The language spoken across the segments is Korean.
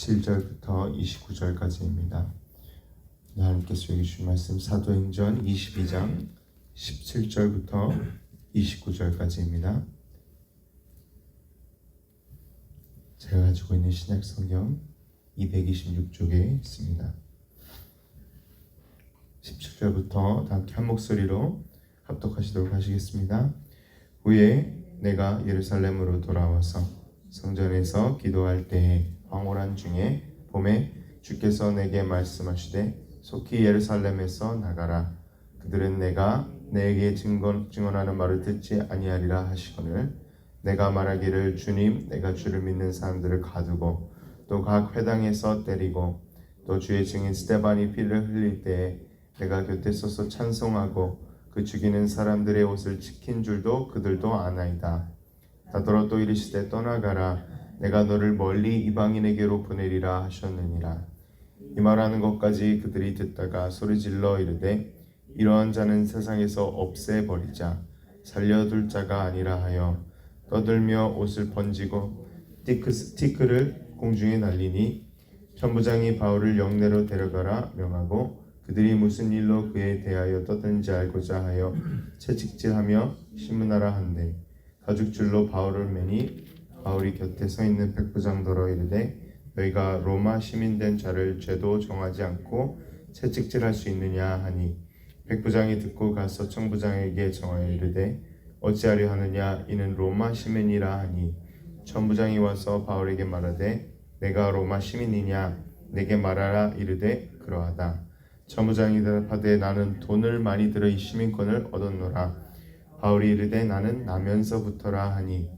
17절부터 29절까지입니다. 하나님께서 읽으신 말씀 사도행전 22장 17절부터 29절까지입니다. 제가 가지고 있는 신약 성경 226쪽에 있습니다. 17절부터 다 함께 한 목소리로 합독하시도록 하시겠습니다. 후에 내가 예루살렘으로 돌아와서 성전에서 기도할 때에 황홀한 중에 봄에 주께서 내게 말씀하시되 속히 예루살렘에서 나가라. 그들은 내가 내게 증언하는 말을 듣지 아니하리라 하시거늘 내가 말하기를 주님 내가 주를 믿는 사람들을 가두고 또 각 회당에서 때리고 또 주의 증인 스데반이 피를 흘릴 때에 내가 곁에 서서 찬송하고 그 죽이는 사람들의 옷을 지킨 줄도 그들도 아나이다. 다더러 또 이르시되 떠나가라. 내가 너를 멀리 이방인에게로 보내리라 하셨느니라. 이 말하는 것까지 그들이 듣다가 소리질러 이르되 이러한 자는 세상에서 없애버리자. 살려둘 자가 아니라 하여 떠들며 옷을 번지고 티크를 공중에 날리니 천부장이 바울을 영내로 데려가라 명하고 그들이 무슨 일로 그에 대하여 떠드는지 알고자 하여 채찍질하며 신문하라 한대 가죽줄로 바울을 매니 바울이 곁에 서 있는 백부장더러 이르되 너희가 로마 시민된 자를 죄도 정하지 않고 채찍질할 수 있느냐 하니 백부장이 듣고 가서 천부장에게 정하여 이르되 어찌하려 하느냐 이는 로마 시민이라 하니 천부장이 와서 바울에게 말하되 내가 로마 시민이냐 내게 말하라 이르되 그러하다. 천부장이 대답하되 나는 돈을 많이 들어 이 시민권을 얻었노라. 바울이 이르되 나는 나면서부터라 하니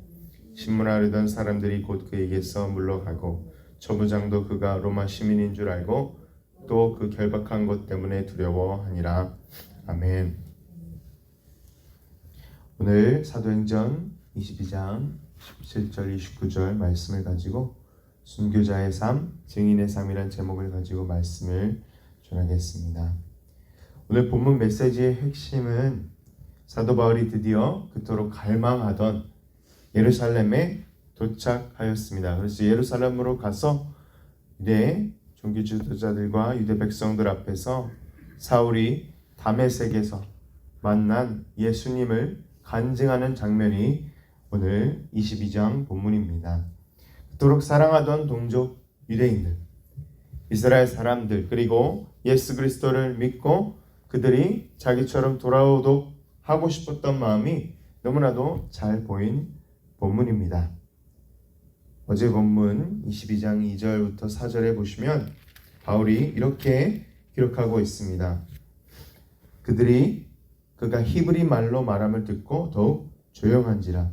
신문하려던 사람들이 곧 그에게서 물러가고 천부장도 그가 로마 시민인 줄 알고 또 그 결박한 것 때문에 두려워하니라. 아멘. 오늘 사도행전 22장 17절 29절 말씀을 가지고 순교자의 삶, 증인의 삶이란 제목을 가지고 말씀을 전하겠습니다. 오늘 본문 메시지의 핵심은 사도 바울이 드디어 그토록 갈망하던 예루살렘에 도착하였습니다. 그래서 예루살렘으로 가서 유대 종교 지도자들과 유대 백성들 앞에서 사울이 다메섹에서 만난 예수님을 간증하는 장면이 오늘 22장 본문입니다. 그토록 사랑하던 동족 유대인들, 이스라엘 사람들, 그리고 예수 그리스도를 믿고 그들이 자기처럼 돌아오도록 하고 싶었던 마음이 너무나도 잘 보인 본문입니다. 어제 본문 22장 2절부터 4절에 보시면 바울이 이렇게 기록하고 있습니다. 그가 히브리 말로 말함을 듣고 더욱 조용한지라.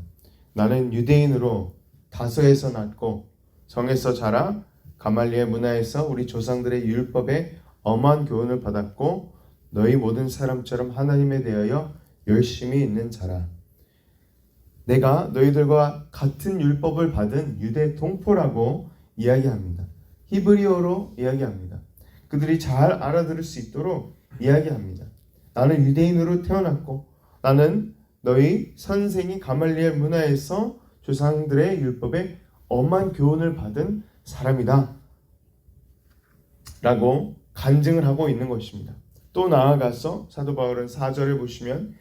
나는 유대인으로 다소에서 났고 성에서 자라 가말리엘 문화에서 우리 조상들의 율법에 엄한 교훈을 받았고 너희 모든 사람처럼 하나님에 대하여 열심히 있는 자라. 내가 너희들과 같은 율법을 받은 유대 동포라고 이야기합니다. 히브리어로 이야기합니다. 그들이 잘 알아들을 수 있도록 이야기합니다. 나는 유대인으로 태어났고 나는 너희 선생이 가말리엘 문화에서 조상들의 율법에 엄한 교훈을 받은 사람이다 라고 간증을 하고 있는 것입니다. 또 나아가서 사도 바울은 4절을 보시면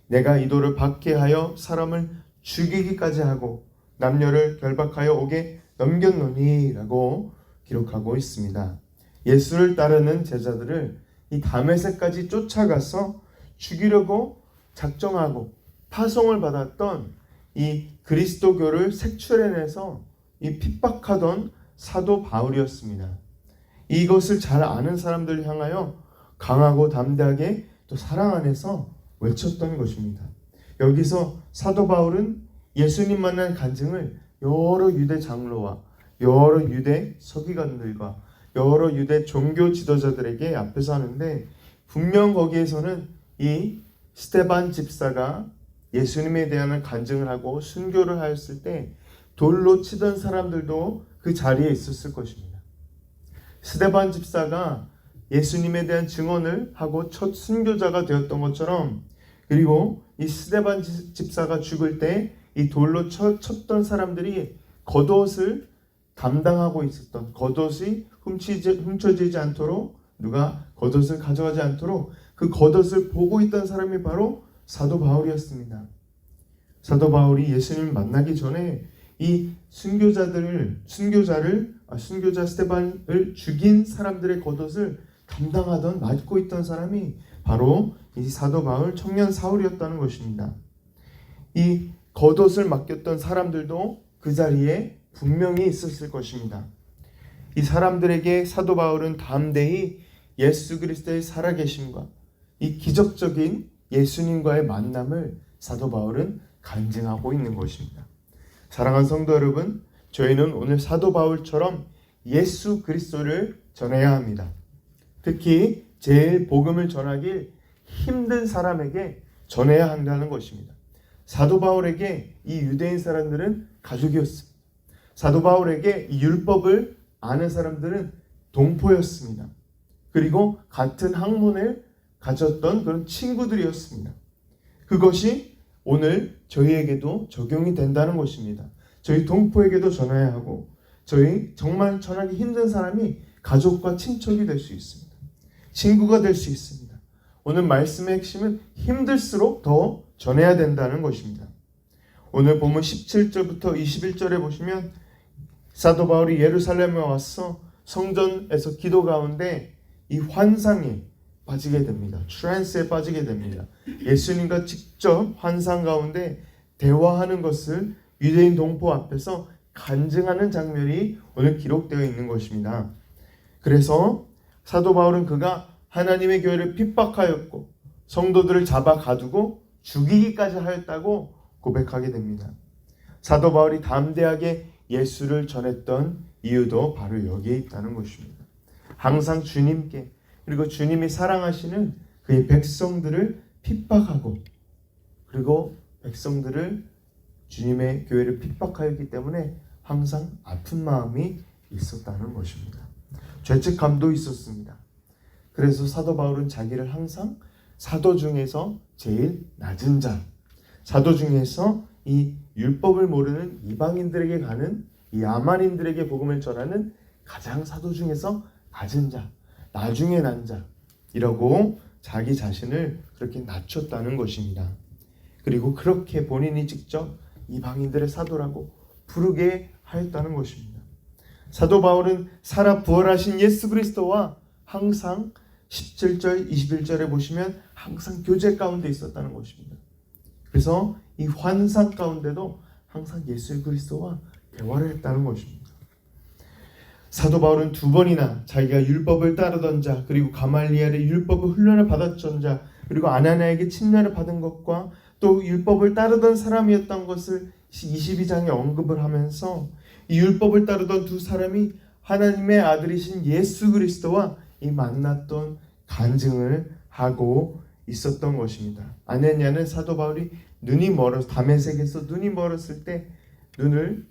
내가 이도를 받게 하여 사람을 죽이기까지 하고 남녀를 결박하여 옥에 넘겼노니 라고 기록하고 있습니다. 예수를 따르는 제자들을 이 다메섹까지 쫓아가서 죽이려고 작정하고 파송을 받았던 이 그리스도교를 색출해내서 이 핍박하던 사도 바울이었습니다. 이것을 잘 아는 사람들을 향하여 강하고 담대하게 또 사랑 안에서 외쳤던 것입니다. 여기서 사도 바울은 예수님 만난 간증을 여러 유대 장로와 여러 유대 서기관들과 여러 유대 종교 지도자들에게 앞에서 하는데 분명 거기에서는 이 스데반 집사가 예수님에 대한 간증을 하고 순교를 하였을 때 돌로 치던 사람들도 그 자리에 있었을 것입니다. 스데반 집사가 예수님에 대한 증언을 하고 첫 순교자가 되었던 것처럼 그리고 이 스데반 집사가 죽을 때 이 돌로 쳤던 사람들이 겉옷을 담당하고 있었던, 겉옷이 훔쳐지지 않도록, 누가 겉옷을 가져가지 않도록 그 겉옷을 보고 있던 사람이 바로 사도 바울이었습니다. 사도 바울이 예수님을 만나기 전에 이 순교자 스데반을 죽인 사람들의 겉옷을 담당하던, 맡고 있던 사람이 바로 이 사도 바울, 청년 사울이었다는 것입니다. 이 겉옷을 맡겼던 사람들도 그 자리에 분명히 있었을 것입니다. 이 사람들에게 사도 바울은 담대히 예수 그리스도의 살아계심과 이 기적적인 예수님과의 만남을 사도 바울은 간증하고 있는 것입니다. 사랑하는 성도 여러분, 저희는 오늘 사도 바울처럼 예수 그리스도를 전해야 합니다. 특히 제일 복음을 전하기 힘든 사람에게 전해야 한다는 것입니다. 사도 바울에게 이 유대인 사람들은 가족이었습니다. 사도 바울에게 이 율법을 아는 사람들은 동포였습니다. 그리고 같은 학문을 가졌던 그런 친구들이었습니다. 그것이 오늘 저희에게도 적용이 된다는 것입니다. 저희 동포에게도 전해야 하고, 저희 정말 전하기 힘든 사람이 가족과 친척이 될 수 있습니다. 친구가 될 수 있습니다. 오늘 말씀의 핵심은 힘들수록 더 전해야 된다는 것입니다. 오늘 본문 17절부터 21절에 보시면 사도 바울이 예루살렘에 와서 성전에서 기도 가운데 이 환상에 빠지게 됩니다. 트랜스에 빠지게 됩니다. 예수님과 직접 환상 가운데 대화하는 것을 유대인 동포 앞에서 간증하는 장면이 오늘 기록되어 있는 것입니다. 그래서 사도 바울은 그가 하나님의 교회를 핍박하였고 성도들을 잡아 가두고 죽이기까지 하였다고 고백하게 됩니다. 사도 바울이 담대하게 예수를 전했던 이유도 바로 여기에 있다는 것입니다. 항상 주님께, 그리고 주님이 사랑하시는 그의 백성들을 핍박하고, 그리고 백성들을, 주님의 교회를 핍박하였기 때문에 항상 아픈 마음이 있었다는 것입니다. 죄책감도 있었습니다. 그래서 사도 바울은 자기를 항상 사도 중에서 제일 낮은 자, 사도 중에서 이 율법을 모르는 이방인들에게 가는, 이 아만인들에게 복음을 전하는 가장 사도 중에서 낮은 자, 나중에 난 자이라고 자기 자신을 그렇게 낮췄다는 것입니다. 그리고 그렇게 본인이 직접 이방인들의 사도라고 부르게 하였다는 것입니다. 사도 바울은 살아 부활하신 예수 그리스도와 항상 17절, 21절에 보시면 항상 교제 가운데 있었다는 것입니다. 그래서 이 환상 가운데도 항상 예수 그리스도와 대화를 했다는 것입니다. 사도 바울은 두 번이나 자기가 율법을 따르던 자, 그리고 가말리엘의 율법을 훈련을 받았던 자, 그리고 아나니아에게 침례를 받은 것과 또 율법을 따르던 사람이었던 것을 22장에 언급을 하면서 이 율법을 따르던 두 사람이 하나님의 아들이신 예수 그리스도와 이 만났던 간증을 하고 있었던 것입니다. 아나니아는 사도 바울이 눈이 멀어서, 다메섹에서 눈이 멀었을 때 눈을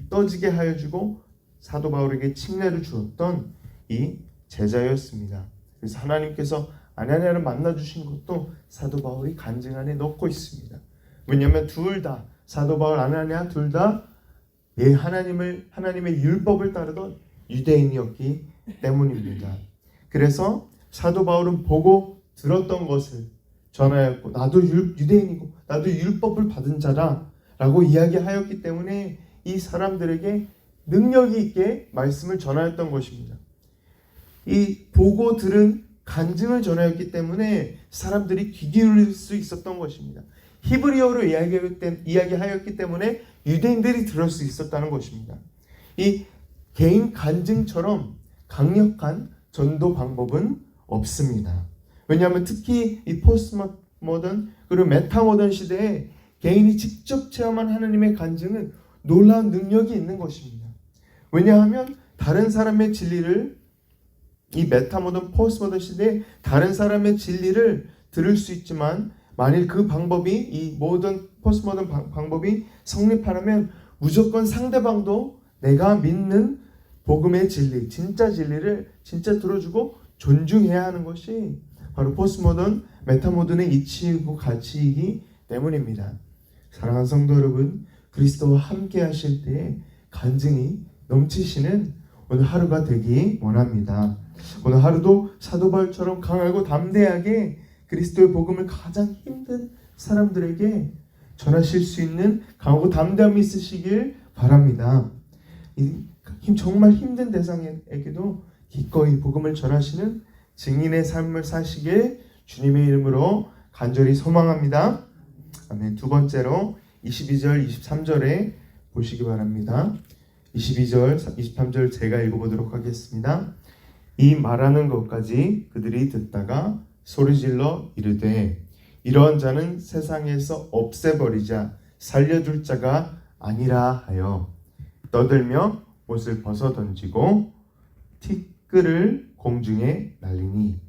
떠지게 하여주고 사도 바울에게 침례를 주었던 이 제자였습니다. 그래서 하나님께서 아나니아를 만나주신 것도 사도 바울이 간증 안에 넣고 있습니다. 왜냐하면 둘 다, 사도 바울, 아나니아 둘 다 하나님의 율법을 따르던 유대인이었기 때문입니다. 그래서 사도 바울은 보고 들었던 것을 전하였고, 나도 유대인이고 나도 율법을 받은 자다 라고 이야기하였기 때문에 이 사람들에게 능력이 있게 말씀을 전하였던 것입니다. 이 보고 들은 간증을 전하였기 때문에 사람들이 귀 기울일 수 있었던 것입니다. 히브리어로 이야기하였기 때문에 유대인들이 들을 수 있었다는 것입니다. 이 개인 간증처럼 강력한 전도 방법은 없습니다. 왜냐하면 특히 이 포스트 모던 그리고 메타 모던 시대에 개인이 직접 체험한 하나님의 간증은 놀라운 능력이 있는 것입니다. 왜냐하면 다른 사람의 진리를, 이 메타 모던, 포스트 모던 시대에 다른 사람의 진리를 들을 수 있지만 만일 그 방법이, 이 모던, 포스트 모던 방법이 성립하려면 무조건 상대방도 내가 믿는 복음의 진리, 진짜 진리를 진짜 들어주고 존중해야 하는 것이 바로 포스트 모던, 메타 모던의 이치이고 가치이기 때문입니다. 사랑하는 성도 여러분, 그리스도와 함께 하실 때에 간증이 넘치시는 오늘 하루가 되기 원합니다. 오늘 하루도 사도 바울처럼 강하고 담대하게 그리스도의 복음을 가장 힘든 사람들에게 전하실 수 있는 강하고 담대함이 있으시길 바랍니다. 정말 힘든 대상에게도 기꺼이 복음을 전하시는 증인의 삶을 사시길 주님의 이름으로 간절히 소망합니다. 아멘. 두 번째로 22절, 23절에 보시기 바랍니다. 22절, 23절 제가 읽어보도록 하겠습니다. 이 말하는 것까지 그들이 듣다가 소리질러 이르되 이러한 자는 세상에서 없애버리자 살려둘 자가 아니라 하여 떠들며 옷을 벗어 던지고 티끌을 공중에 날리니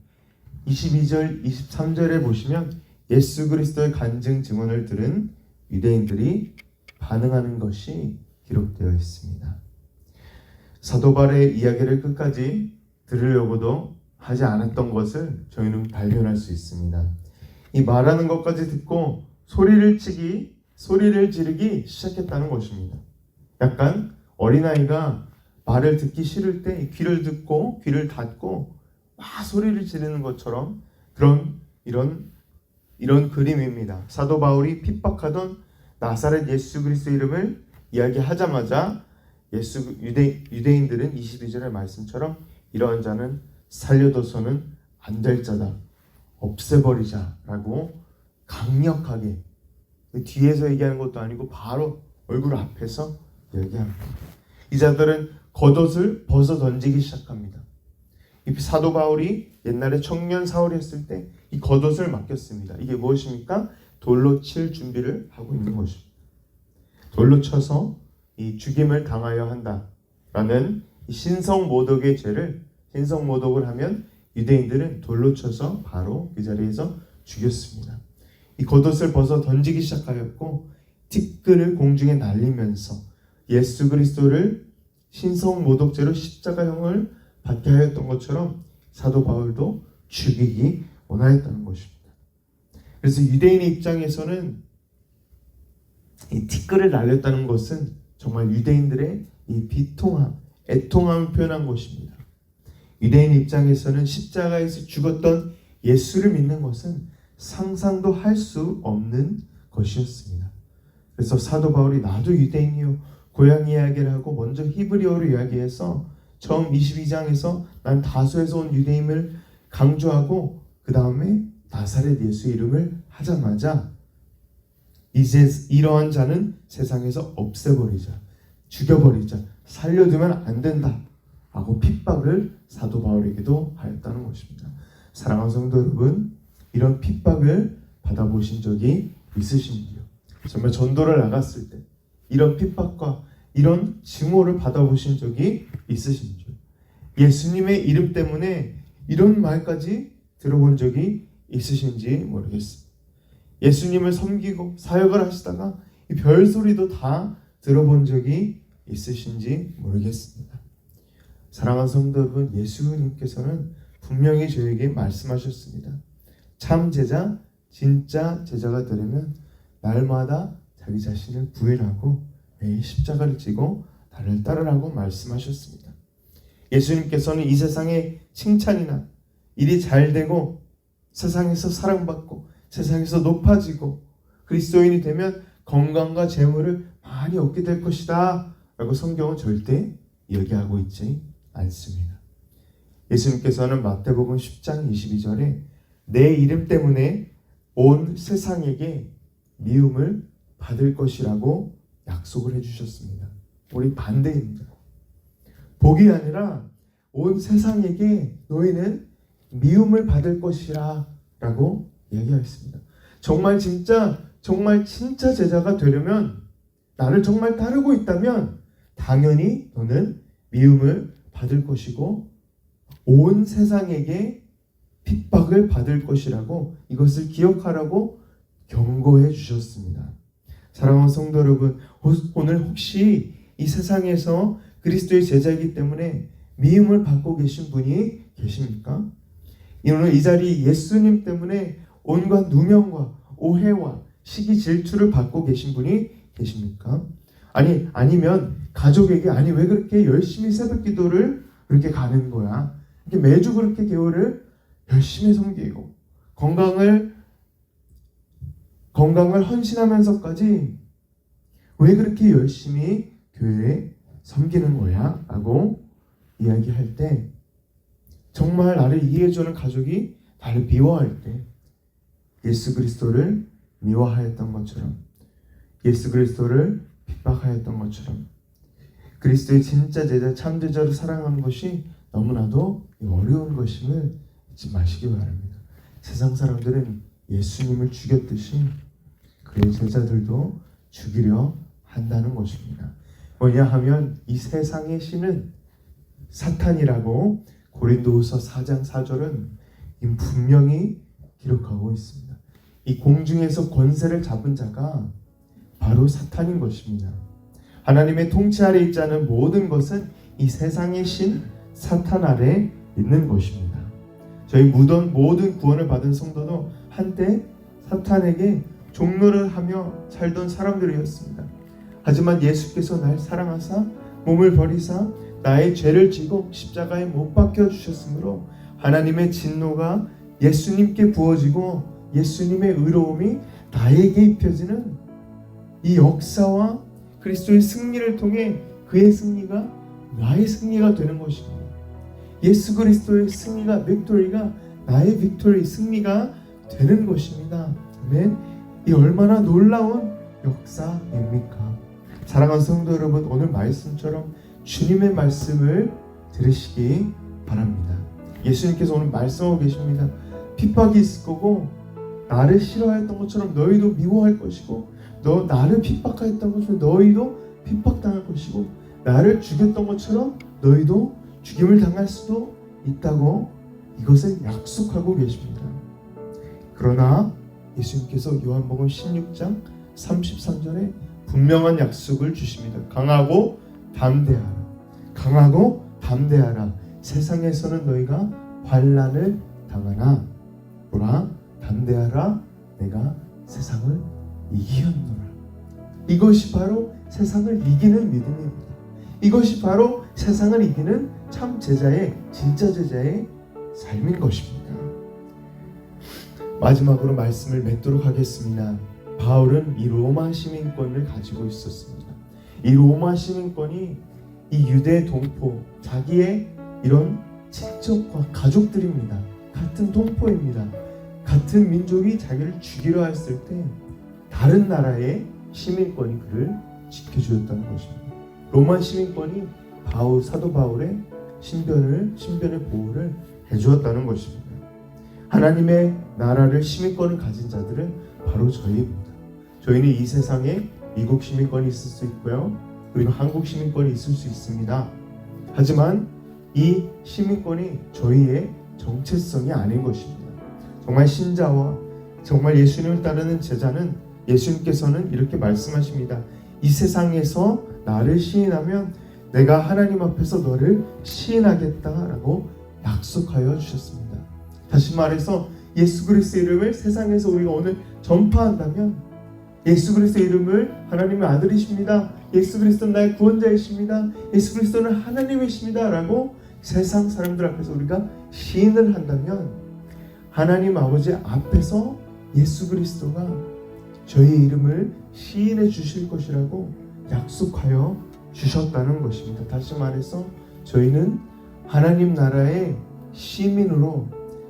22절, 23절에 보시면 예수 그리스도의 간증 증언을 들은 유대인들이 반응하는 것이 기록되어 있습니다. 사도 바울의 이야기를 끝까지 들으려고도 하지 않았던 것을 저희는 발견할 수 있습니다. 이 말하는 것까지 듣고 소리를 지르기 시작했다는 것입니다. 약간 어린아이가 말을 듣기 싫을 때 귀를 듣고 귀를 닫고 막 소리를 지르는 것처럼 이런 그림입니다. 사도 바울이 핍박하던 나사렛 예수 그리스도 이름을 이야기하자마자 유대인들은 22절의 말씀처럼 이러한 자는 살려둬서는 안 될 자다, 없애버리자라고 강력하게 뒤에서 얘기하는 것도 아니고 바로 얼굴 앞에서 얘기합니다. 이 자들은 겉옷을 벗어 던지기 시작합니다. 이 사도 바울이 옛날에 청년 사울이 했을 때 이 겉옷을 맡겼습니다. 이게 무엇입니까? 돌로 칠 준비를 하고 있는 것입니다. 돌로 쳐서 이 죽임을 당하여 한다라는 이 신성모독의 죄를 신성모독을 하면 유대인들은 돌로 쳐서 바로 그 자리에서 죽였습니다. 이 겉옷을 벗어 던지기 시작하였고 티끌을 공중에 날리면서 예수 그리스도를 신성모독죄로 십자가형을 받게 하였던 것처럼 사도 바울도 죽이기 원하였다는 것입니다. 그래서 유대인의 입장에서는 이 티끌을 날렸다는 것은 정말 유대인들의 이 비통함, 애통함을 표현한 것입니다. 유대인 입장에서는 십자가에서 죽었던 예수를 믿는 것은 상상도 할 수 없는 것이었습니다. 그래서 사도 바울이 나도 유대인이요 고향 이야기를 하고 먼저 히브리어로 이야기해서 처음 22장에서 난 다소에서 온 유대인을 강조하고 그 다음에 나사렛 예수 이름을 하자마자 이제 이러한 자는 세상에서 없애버리자, 죽여버리자, 살려두면 안 된다 하고 핍박을 사도 바울에게도 하였다는 것입니다. 사랑하는 성도 여러분, 이런 핍박을 받아보신 적이 있으신지요? 정말 전도를 나갔을 때 이런 핍박과 이런 증오를 받아보신 적이 있으신지요? 예수님의 이름 때문에 이런 말까지 들어본 적이 있으신지 모르겠습니다. 예수님을 섬기고 사역을 하시다가 이 별소리도 다 들어본 적이 있으신지 모르겠습니다. 사랑하는 성도 여러분, 예수님께서는 분명히 저에게 말씀하셨습니다. 참 제자, 진짜 제자가 되려면 날마다 자기 자신을 부인하고 매일 십자가를 지고 나를 따르라고 말씀하셨습니다. 예수님께서는 이 세상에 칭찬이나 일이 잘 되고 세상에서 사랑받고 세상에서 높아지고 그리스도인이 되면 건강과 재물을 많이 얻게 될 것이다 라고 성경은 절대 얘기하고 있지 않습니다. 예수님께서는 마태복음 10장 22절에 내 이름 때문에 온 세상에게 미움을 받을 것이라고 약속을 해주셨습니다. 우리 반대입니다. 복이 아니라 온 세상에게 너희는 미움을 받을 것이라 라고 얘기하였습니다. 정말 진짜 제자가 되려면 나를 정말 따르고 있다면 당연히 너는 미움을 받을 것이고 온 세상에게 핍박을 받을 것이라고 이것을 기억하라고 경고해 주셨습니다. 사랑하는 성도 여러분, 오늘 혹시 이 세상에서 그리스도의 제자이기 때문에 미움을 받고 계신 분이 계십니까? 오늘 이 자리 예수님 때문에 온갖 누명과 오해와 시기 질투를 받고 계신 분이 계십니까? 아니면 가족에게 아니 왜 그렇게 열심히 새벽 기도를 그렇게 가는 거야? 이렇게 매주 그렇게 교회를 열심히 섬기고 건강을 헌신하면서까지 왜 그렇게 열심히 교회에 섬기는 거야? 라고 이야기할 때 정말 나를 이해해주는 가족이 나를 미워할 때 예수 그리스도를 미워하였던 것처럼 예수 그리스도를 핍박하였던 것처럼 그리스도의 진짜 제자 참제자로 사랑하는 것이 너무나도 어려운 것임을 잊지 마시기 바랍니다. 세상 사람들은 예수님을 죽였듯이 그의 제자들도 죽이려 한다는 것입니다. 뭐냐 하면 이 세상의 신은 사탄이라고 고린도후서 4장 4절은 분명히 기록하고 있습니다. 이 공중에서 권세를 잡은 자가 바로 사탄인 것입니다. 하나님의 통치 아래 있지 않은 모든 것은 이 세상의 신 사탄 아래 있는 것입니다. 저희 모든 구원을 받은 성도도 한때 사탄에게 종노를 하며 살던 사람들이었습니다. 하지만 예수께서 날 사랑하사 몸을 버리사 나의 죄를 지고 십자가에 못 박혀 주셨으므로 하나님의 진노가 예수님께 부어지고 예수님의 의로움이 나에게 입혀지는 이 역사와 그리스도의 승리를 통해 그의 승리가 나의 승리가 되는 것입니다. 예수 그리스도의 승리가 빅토리가 나의 빅토리 승리가 되는 것입니다. 아멘. 이 얼마나 놀라운 역사입니까? 사랑하는 성도 여러분, 오늘 말씀처럼 주님의 말씀을 들으시기 바랍니다. 예수님께서 오늘 말씀하고 계십니다. 핍박이 있을 거고 나를 싫어했던 것처럼 너희도 미워할 것이고 너 나를 핍박하였던 것처럼 너희도 핍박당할 것이고 나를 죽였던 것처럼 너희도 죽임을 당할 수도 있다고 이것을 약속하고 계십니다. 그러나 예수님께서 요한복음 16장 33절에 분명한 약속을 주십니다. 강하고 담대하라. 세상에서는 너희가 환난을 당하나 보라 담대하라. 내가 세상을 이기었노라. 이것이 바로 세상을 이기는 믿음입니다. 이것이 바로 세상을 이기는 참 제자의 진짜 제자의 삶인 것입니다. 마지막으로 말씀을 맺도록 하겠습니다. 바울은 이 로마 시민권을 가지고 있었습니다. 이 로마 시민권이 이 유대 동포, 자기의 이런 친척과 가족들입니다. 같은 동포입니다. 같은 민족이 자기를 죽이려 했을 때 다른 나라의 시민권이 그를 지켜주었다는 것입니다. 로마 시민권이 사도 바울의 신변의 보호를 해주었다는 것입니다. 하나님의 나라를 시민권을 가진 자들은 바로 저희입니다. 저희는 이 세상에 미국 시민권이 있을 수 있고요. 그리고 한국 시민권이 있을 수 있습니다. 하지만 이 시민권이 저희의 정체성이 아닌 것입니다. 정말 신자와 정말 예수님을 따르는 제자는 예수님께서는 이렇게 말씀하십니다. 이 세상에서 나를 시인하면 내가 하나님 앞에서 너를 시인하겠다라고 약속하여 주셨습니다. 다시 말해서 예수 그리스도의 이름을 세상에서 우리가 오늘 전파한다면 예수 그리스도의 이름을 하나님의 아들이십니다. 예수 그리스도는 나의 구원자이십니다. 예수 그리스도는 하나님이십니다. 라고 세상 사람들 앞에서 우리가 시인을 한다면 하나님 아버지 앞에서 예수 그리스도가 저희 이름을 시인해 주실 것이라고 약속하여 주셨다는 것입니다. 다시 말해서 저희는 하나님 나라의 시민으로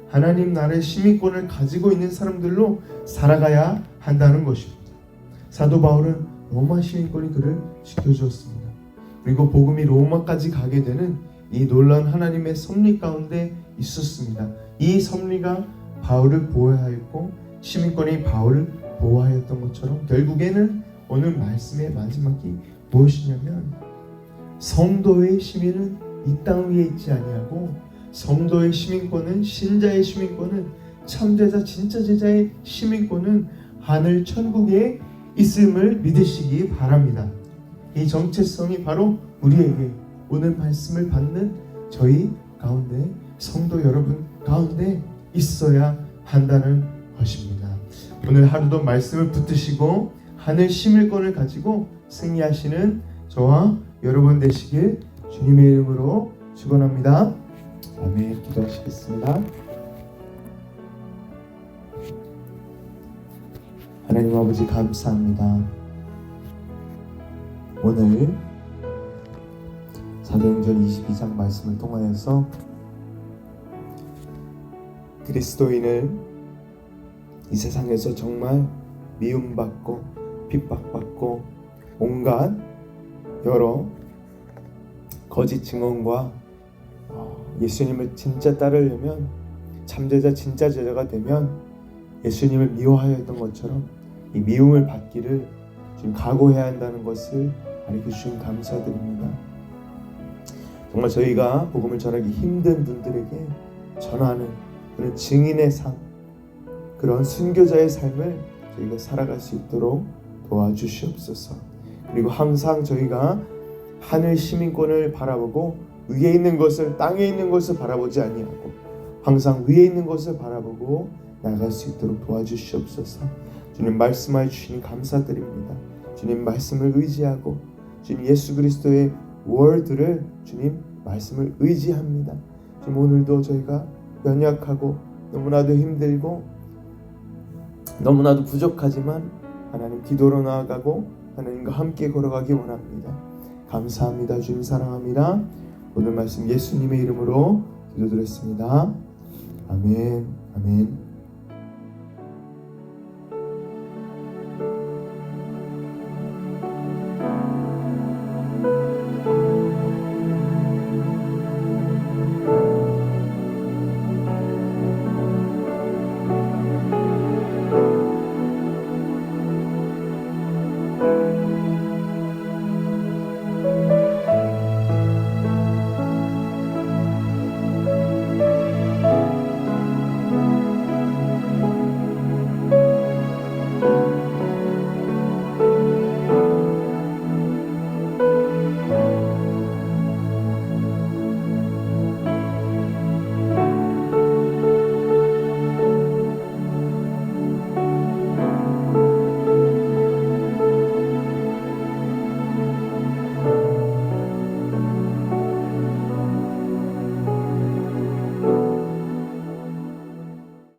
하나님 나라의 시민권을 가지고 있는 사람들로 살아가야 한다는 것입니다. 사도 바울은 로마 시민권이 그를 지켜주었습니다. 그리고 복음이 로마까지 가게 되는 이 놀라운 하나님의 섭리 가운데 있었습니다. 이 섭리가 바울을 보호하였고 시민권이 바울을 보호하였던 것처럼 결국에는 오늘 말씀의 마지막이 무엇이냐면 성도의 시민은 이 땅 위에 있지 아니하고 성도의 시민권은 신자의 시민권은 참제자 진짜 제자의 시민권은 하늘 천국에 있음을 믿으시기 바랍니다. 이 정체성이 바로 우리에게 오늘 말씀을 받는 저희 가운데 성도 여러분 가운데 있어야 한다는 것입니다. 오늘 하루도 말씀을 붙드시고 하늘 시민권을 가지고 승리하시는 저와 여러분 되시길 주님의 이름으로 축원합니다. 아멘. 기도하시겠습니다. 하나님 아버지 감사합니다. 오늘 사도행전 22장 말씀을 통하여서 그리스도인은 이 세상에서 정말 미움받고 핍박받고 온갖 여러 거짓 증언과 예수님을 진짜 따르려면 참제자 진짜 제자가 되면 예수님을 미워하여 했던 것처럼 이 미움을 받기를 지금 각오해야 한다는 것을 알려주신 감사드립니다. 정말 저희가 복음을 전하기 힘든 분들에게 전하는 그런 증인의 삶, 그런 순교자의 삶을 저희가 살아갈 수 있도록 도와주시옵소서. 그리고 항상 저희가 하늘 시민권을 바라보고 위에 있는 것을, 땅에 있는 것을 바라보지 아니하고 항상 위에 있는 것을 바라보고 나갈 수 있도록 도와주시옵소서. 주님 말씀하여 주시니 감사드립니다. 주님 말씀을 의지하고 주님 예수 그리스도의 월드를 주님 말씀을 의지합니다. 지금 오늘도 저희가 연약하고 너무나도 힘들고 너무나도 부족하지만 하나님 기도로 나아가고 하나님과 함께 걸어가기 원합니다. 감사합니다. 주님 사랑합니다. 오늘 말씀 예수님의 이름으로 기도드렸습니다. 아멘. 아멘.